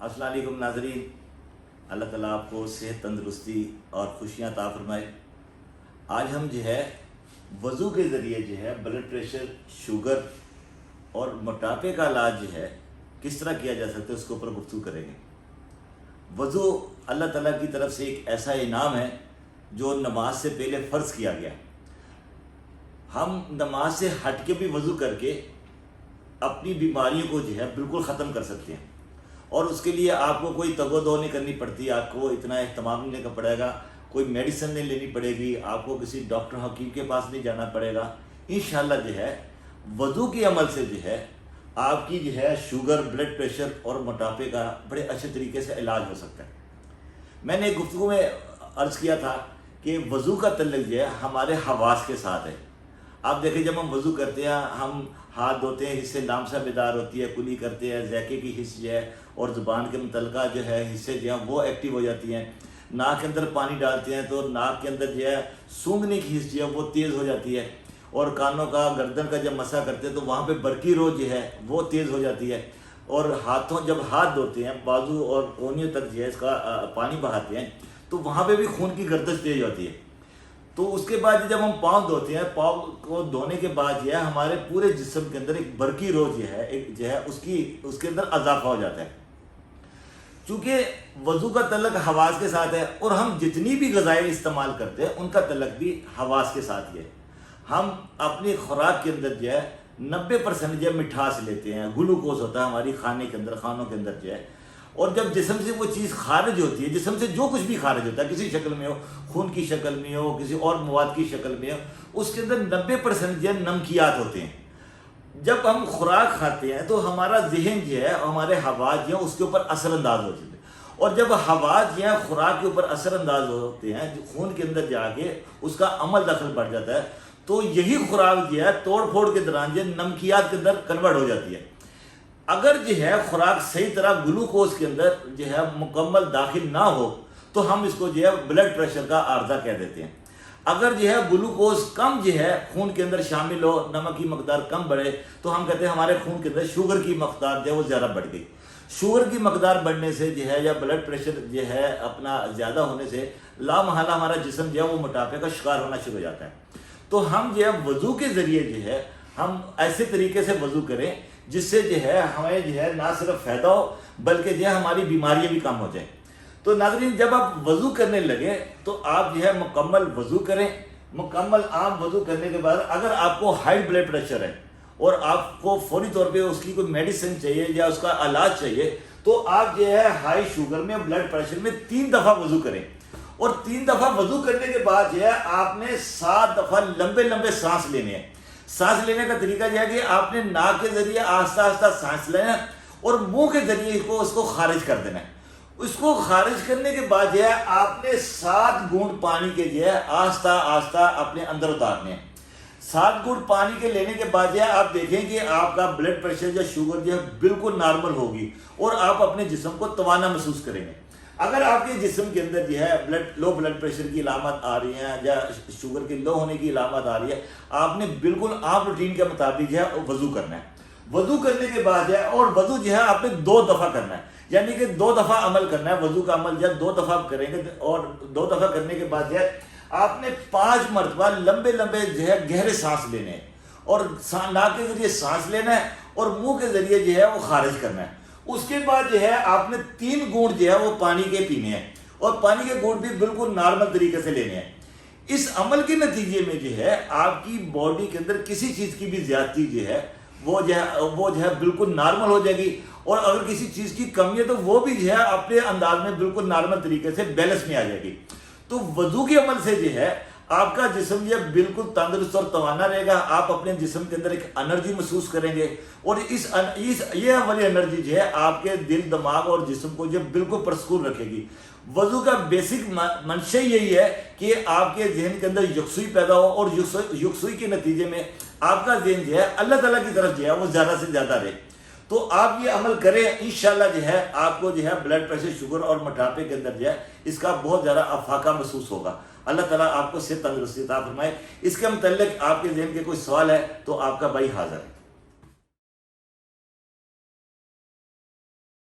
अस्सलाम वालेकुम नाज़रीन, अल्लाह ताला आपको सेहत, तंदुरुस्ती और खुशियाँ अता फरमाए। आज हम जो है वज़ू के ज़रिए जो है ब्लड प्रेशर, शुगर और मोटापे का इलाज जो है किस तरह किया जा सकता है उसके ऊपर गुफ्तगू करेंगे। वज़ू अल्लाह ताला की तरफ से एक ऐसा इनाम है जो नमाज से पहले फ़र्ज़ किया गया। हम नमाज से हट के भी वज़ू करके अपनी बीमारियों को जो है बिल्कुल ख़त्म कर सकते हैं, और उसके लिए आपको कोई तगोदो नहीं करनी पड़ती, आपको इतना एहतमाम नहीं लेना पड़ेगा, कोई मेडिसिन नहीं लेनी पड़ेगी, आपको किसी डॉक्टर हकीम के पास नहीं जाना पड़ेगा। इंशाअल्लाह जो है वज़ू के अमल से जो है आपकी जो है शुगर, ब्लड प्रेशर और मोटापे का बड़े अच्छे तरीके से इलाज हो सकता है। मैंने एक गुफ्तगू में अर्ज़ किया था कि वज़ू का तल्लुक़ जो है हमारे हवास के साथ है। आप देखें, जब हम वज़ू करते हैं, हम हाथ धोते हैं, इससे लामसा बेदार होती है, कुली करते हैं, ज़ैके की हिस्स जो है और ज़ुबान के मुतल्लिक़ा जो है हिस्से जो हैं वो एक्टिव हो जाती हैं। नाक के अंदर पानी डालते हैं तो नाक के अंदर जो है सूंघने की हिस्स जो है वो तेज़ हो जाती है, और कानों का, गर्दन का जब मसा करते हैं तो वहाँ पे बरकी रोज जो है वो तेज़ हो जाती है। और हाथों, जब हाथ धोते हैं, बाजू और कोहनियों तक जो है इसका पानी बहाते हैं तो वहाँ पे भी खून की गर्दिश तेज होती है। तो उसके बाद जब हम पाँव धोते हैं, पाँव को धोने के बाद जो है हमारे पूरे जिस्म के अंदर एक बरकी रोज जो है एक जो है उसके अंदर इजाफा हो जाता है। चूँकि वज़ू का तल्लुक़ हवास के साथ है और हम जितनी भी ग़िज़ाएँ इस्तेमाल करते हैं उनका तल्लुक़ भी हवास के साथ ही है। हम अपनी खुराक के अंदर जो है 90% जो है मिठास लेते हैं, ग्लूकोज होता है हमारी खाने के अंदर, खानों के अंदर जो है, और जब जिस्म से वो चीज़ खारिज होती है, जिस्म से जो कुछ भी खारिज होता है, किसी शक्ल में हो, खून की शक्ल में हो, किसी और मवाद की शक्ल में हो, उसके अंदर 90% जो है नमकियात होते हैं। जब हम खुराक खाते हैं तो हमारा जहन जो है, हमारे हवास जो है उसके ऊपर असरअंदाज होते हैं, और जब हवास जो है खुराक के ऊपर असरअंदाज होते हैं, जो खून के अंदर जाके उसका अमल दखल बढ़ जाता है, तो यही खुराक जो है तोड़ फोड़ के दौरान जो नमकियात के अंदर कन्वर्ट हो जाती है। अगर जो है खुराक सही तरह ग्लूकोज के अंदर जो है मुकम्मल दाखिल ना हो तो हम इसको जो है ब्लड प्रेशर का आर्जा कह देते हैं। अगर जो है ग्लूकोज कम जो है खून के अंदर शामिल हो, नमक की मकदार कम बढ़े, तो हम कहते हैं हमारे खून के अंदर शुगर की मकदार जो है वो ज़्यादा बढ़ गई। शुगर की मकदार बढ़ने से जो है, या ब्लड प्रेशर जो है अपना ज़्यादा होने से लामहला हमारा जिस्म जो है वो मोटापे का शिकार होना शुरू हो जाता है। तो हम जो है वज़ू के ज़रिए जो है हम ऐसे तरीके से वज़ू करें जिससे जो है हमें जो है ना सिर्फ फ़ायदा हो बल्कि जो है हमारी बीमारियां भी कम हो जाएं। तो नाज़रीन, जब आप वज़ू करने लगे तो आप जो है मुकम्मल वज़ू करें। मुकम्मल आप वज़ू करने के बाद अगर आपको हाई ब्लड प्रेशर है और आपको फौरी तौर पे उसकी कोई मेडिसिन चाहिए या उसका इलाज चाहिए, तो आप जो है हाई शुगर में, ब्लड प्रेशर में 3 दफ़ा वज़ू करें, और 3 दफ़ा वज़ू करने के बाद जो है आपने 7 दफ़ा लंबे लंबे सांस लेने हैं। सांस लेने का तरीका यह है कि आपने नाक के जरिए आस्ता आस्ता सांस लेना और मुंह के जरिए उसको खारिज कर देना है। उसको खारिज करने के बाद जो है आपने 7 घूंट पानी के जो है आस्ता आस्ता अपने अंदर उतारने हैं। 7 घूंट पानी के लेने के बाद जो है आप देखें कि आपका ब्लड प्रेशर या शुगर जो है बिल्कुल नॉर्मल होगी और आप अपने जिस्म को तवाना महसूस करेंगे। अगर आपके जिस्म के अंदर जो है लो ब्लड प्रेशर की अलामत आ रही है या शुगर की लो होने की अलामत आ रही है, आपने बिल्कुल आप रूटीन के मुताबिक जो है वज़ू करना है। वज़ू करने के बाद जो है, और वज़ू जो है आपने 2 दफ़ा करना है, यानी कि 2 दफ़ा अमल करना है। वज़ू का अमल जो है 2 दफ़ा करेंगे, और 2 दफ़ा करने के बाद जो है आपने 5 मरतबा लंबे लंबे जो है गहरे सांस लेने हैं, और नाक के जरिए सांस लेना है और मुंह के जरिए जो है वो खारिज करना है। उसके बाद जो है आपने 3 घूंट जो है वो पानी के पीने हैं, और पानी के घूंट भी बिल्कुल नॉर्मल तरीके से लेने हैं। इस अमल के नतीजे में जो है आपकी बॉडी के अंदर किसी चीज़ की भी ज़्यादती जो है वो जो है बिल्कुल नॉर्मल हो जाएगी, और अगर किसी चीज़ की कमी है तो वो भी जो है अपने अंदाज में बिल्कुल नॉर्मल तरीके से बैलेंस में आ जाएगी। तो वज़ू के अमल से जो है आपका जिस्म ये बिल्कुल तंदुरुस्त और तवाना रहेगा। आप अपने जिस्म के अंदर एक एनर्जी महसूस करेंगे, और ये वाली एनर्जी जो है आपके दिल, दिमाग और जिस्म को जो बिल्कुल परस्कून रखेगी। वज़ू का बेसिक मंशा यही है कि आपके जहन के अंदर यकसुई पैदा हो, और यकसुई के नतीजे में आपका जहन जो है अल्लाह ताला की तरफ जो है वो ज़्यादा से ज़्यादा रहे। तो आप ये अमल करें, इंशाल्लाह जो है आपको जो है ब्लड प्रेशर, शुगर और मोटापे के अंदर जो है इसका बहुत ज़्यादा अफाका महसूस होगा। अल्लाह ताला आपको सेहत, तंदुरुस्ती अता फरमाए। इसके मुतल्लिक़ आपके ज़हन के कोई सवाल है तो आपका भाई हाज़िर है।